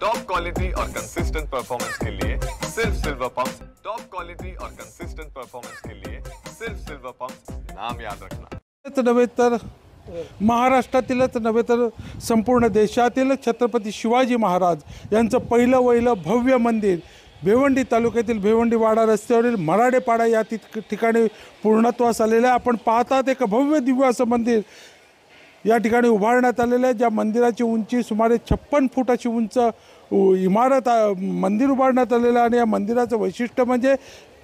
Top quality और consistent performance के लिए सिर्फ सिल्वर पंप्स। टॉप क्वालिटी और कंसिस्टेंट परफॉर्मेंस के लिए सिर्फ सिल्वर पंप्स, नाम याद रखना। नव्हे तर महाराष्ट्रातीलच नव्हे तर संपूर्ण देशातील छत्रपती शिवाजी महाराज यांचं पहिलं वहिलं भव्य मंदिर भिवंडी तालुक्यातील भिवंडी वाडा रस्त्यावरील मराडेपाडा या ठिकाणी पूर्णत्वास आलेलं आहे। आपण पाहतात एक भव्य दिव्य असं मंदिर या ठिकाणी उभारण्यात आलेलं आहे, ज्या मंदिराची उंची सुमारे 56 फूट अशी उंच इमारत मंदिर उभारण्यात आलेलं आहे। आणि या मंदिराचं वैशिष्ट्य म्हणजे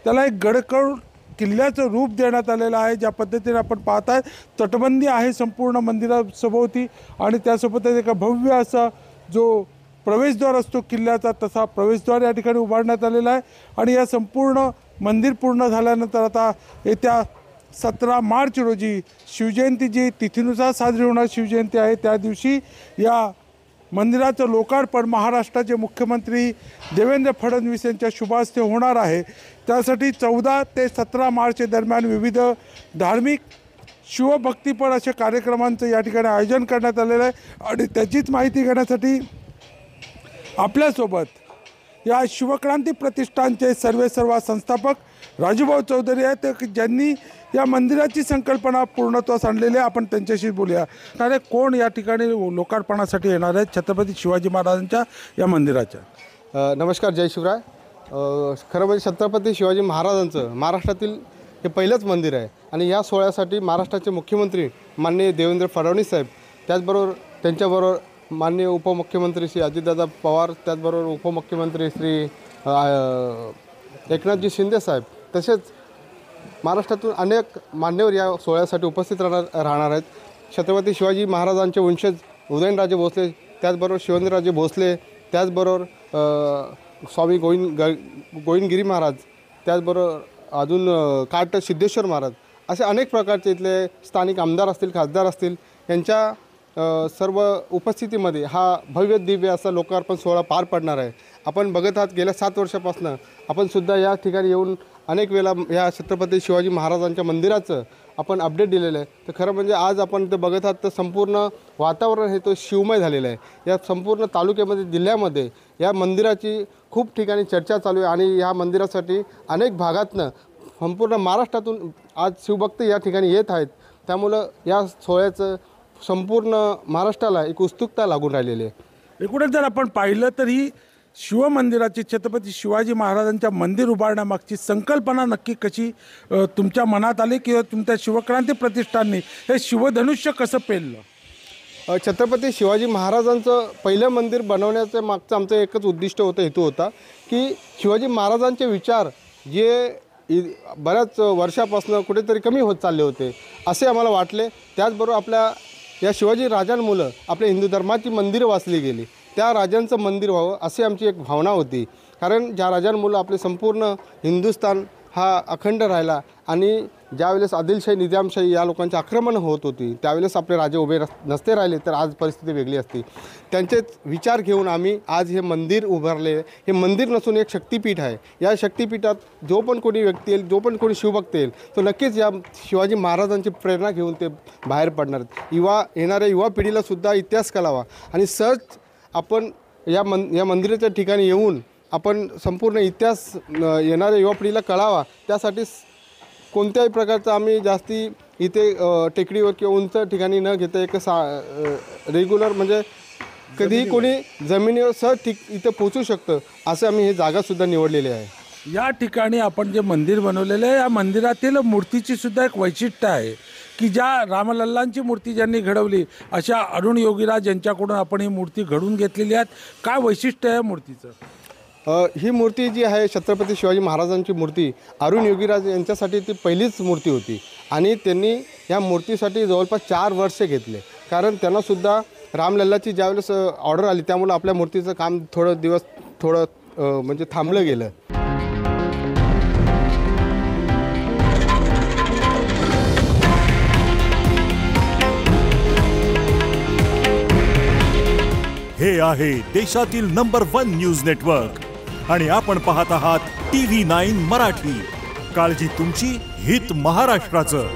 त्याला एक गडकळ किल्ल्याचं रूप देण्यात आलेलं आहे। ज्या पद्धतीने आपण पाहताय तटबंदी आहे संपूर्ण मंदिरासभोवती आणि त्यासोबतच एक भव्य असा जो प्रवेशद्वार असतो किल्ल्याचा तसा प्रवेशद्वार या ठिकाणी उभारण्यात आलेला आहे। आणि या संपूर्ण मंदिर पूर्ण झाल्यानंतर आता येत्या 17 मार्च रोजी शिवजयंती जी तिथीनुसार साजरी होणार शिवजयंती आहे त्या दिवशी या मंदिराचं लोकार्पण महाराष्ट्राचे मुख्यमंत्री देवेंद्र फडणवीस यांच्या शुभ हस्ते होणार आहे। त्यासाठी 14 ते 17 मार्च दरम्यान विविध धार्मिक शिवभक्तीपर अशा कार्यक्रमांचं या ठिकाणी आयोजन करण्यात आलेलं आहे। आणि त्याचीच माहिती घेण्यासाठी आपल्यासोबत या शिवक्रांती प्रतिष्ठानचे सर्वेसर्वा संस्थापक राजूभाऊ चौधरी आहेत, ज्यांनी या मंदिराची संकल्पना पूर्णत्वास आणलेली आहे। आपण त्यांच्याशी बोलूया। अरे कोण या ठिकाणी लोकार्पणासाठी येणार आहेत छत्रपती शिवाजी महाराजांच्या या मंदिराच्या? नमस्कार, जय शिवराय। खरं म्हणजे छत्रपती शिवाजी महाराजांचं महाराष्ट्रातील हे पहिलंच मंदिर आहे आणि या सोहळ्यासाठी महाराष्ट्राचे मुख्यमंत्री माननीय देवेंद्र फडणवीस साहेब, त्याचबरोबर त्यांच्याबरोबर माननीय उपमुख्यमंत्री श्री अजितदादा पवार, त्याचबरोबर उपमुख्यमंत्री श्री एकनाथजी शिंदे साहेब, तसेच महाराष्ट्रातून अनेक मान्यवर या सोहळ्यासाठी उपस्थित राहणार आहेत। छत्रपती शिवाजी महाराजांचे वंशज उदयनराजे भोसले, त्याचबरोबर शिवेंद्रराजे भोसले, त्याचबरोबर स्वामी गोविंदगिरी महाराज, त्याचबरोबर अजून काट सिद्धेश्वर महाराज, असे अनेक प्रकारचे इथले स्थानिक आमदार असतील, खासदार असतील, यांच्या सर्व उपस्थितीमध्ये हा भव्य दिव्य असा लोकार्पण सोहळा पार पडणार आहे। आपण बघत आहात गेल्या 7 वर्षापासून आपण सुद्धा या ठिकाणी येऊन अनेक वेळा या छत्रपती शिवाजी महाराजांच्या मंदिराचं आपण अपडेट दिलेलं आहे। तर खरं म्हणजे आज आपण ते बघत आहात तर संपूर्ण वातावरण हे तो शिवमय झालेलं आहे। या संपूर्ण तालुक्यामध्ये जिल्ह्यामध्ये या मंदिराची खूप ठिकाणी चर्चा चालू आहे आणि या मंदिरासाठी अनेक भागातनं संपूर्ण महाराष्ट्रातून आज शिवभक्त या ठिकाणी येत आहेत। त्यामुळं या सोहळ्याचं संपूर्ण महाराष्ट्राला एक उत्सुकता लागून राहिलेली आहे। एकूणच जर आपण पाहिलं तर ही शिवमंदिराची छत्रपती शिवाजी महाराजांच्या मंदिर उभारण्यामागची संकल्पना नक्की कशी तुमच्या मनात आली किंवा तुमच्या शिवक्रांती प्रतिष्ठानने हे शिवधनुष्य कसं पेललं? छत्रपती शिवाजी महाराजांचं पहिलं मंदिर बनवण्याचं मागचं आमचं एकच उद्दिष्ट होतं, हेतू होता की शिवाजी महाराजांचे विचार जे बऱ्याच वर्षापासून कुठेतरी कमी होत चालले होते असे आम्हाला वाटले। त्याचबरोबर आपल्या या शिवाजी राजांमुळं आपल्या हिंदू धर्माची मंदिरं वाचली गेली, त्या राजांचं मंदिर व्हावं अशी आमची एक भावना होती। कारण ज्या राजांमुळं आपले संपूर्ण हिंदुस्थान हा अखंड राहिला आणि ज्यावेळेस आदिलशाही निजामशाही या लोकांचे आक्रमण होत होती त्यावेळेस आपले राजे उभे नसते राहिले तर आज परिस्थिती वेगळी असती। त्यांचेच विचार घेऊन आम्ही आज हे मंदिर उभारले। हे मंदिर नसून एक शक्तिपीठ आहे। या शक्तिपीठात जो पण कोणी व्यक्ती येईल, जो पण कोणी शिवभक्त येईल, तो नक्कीच या शिवाजी महाराजांची प्रेरणा घेऊन ते बाहेर पडणार आहेत। येणाऱ्या युवा पिढीलासुद्धा इतिहास कळावा आणि सहज आपण या मंदिराच्या ठिकाणी येऊन आपण संपूर्ण इतिहास येणाऱ्या युवा पिढीला कळावा, त्यासाठी कोणत्याही प्रकारचं आम्ही जास्ती इथे टेकडीवर किंवा उंच ठिकाणी न घेता एक रेग्युलर म्हणजे कधीही कोणी जमिनीवर सहज इथं पोचू शकतं असं आम्ही ही जागासुद्धा निवडलेली आहे। या ठिकाणी आपण जे मंदिर बनवलेलं आहे या मंदिरातील मूर्तीची सुद्धा एक वैशिष्ट्य आहे की ज्या रामलल्लांची मूर्ती ज्यांनी घडवली अशा अरुण योगीराज यांच्याकडून आपण ही मूर्ती घडवून घेतलेली आहे। काय वैशिष्ट्य आहे मूर्तीचं? ही मूर्ती जी आहे छत्रपती शिवाजी महाराजांची मूर्ती अरुण योगीराज यांच्यासाठी ती पहिलीच मूर्ती होती आणि त्यांनी या मूर्तीसाठी जवळपास 4 वर्षे घेतले। कारण त्यांनासुद्धा रामलल्लाची ज्यावेळेस ऑर्डर आली त्यामुळे आपल्या मूर्तीचं काम थोडं म्हणजे थांबलं गेलं। हे आहे देशातील नंबर 1 न्यूज नेटवर्क आणि आपण पाहत आहात TV9 मराठी। काळजी तुमची, हित महाराष्ट्राचं।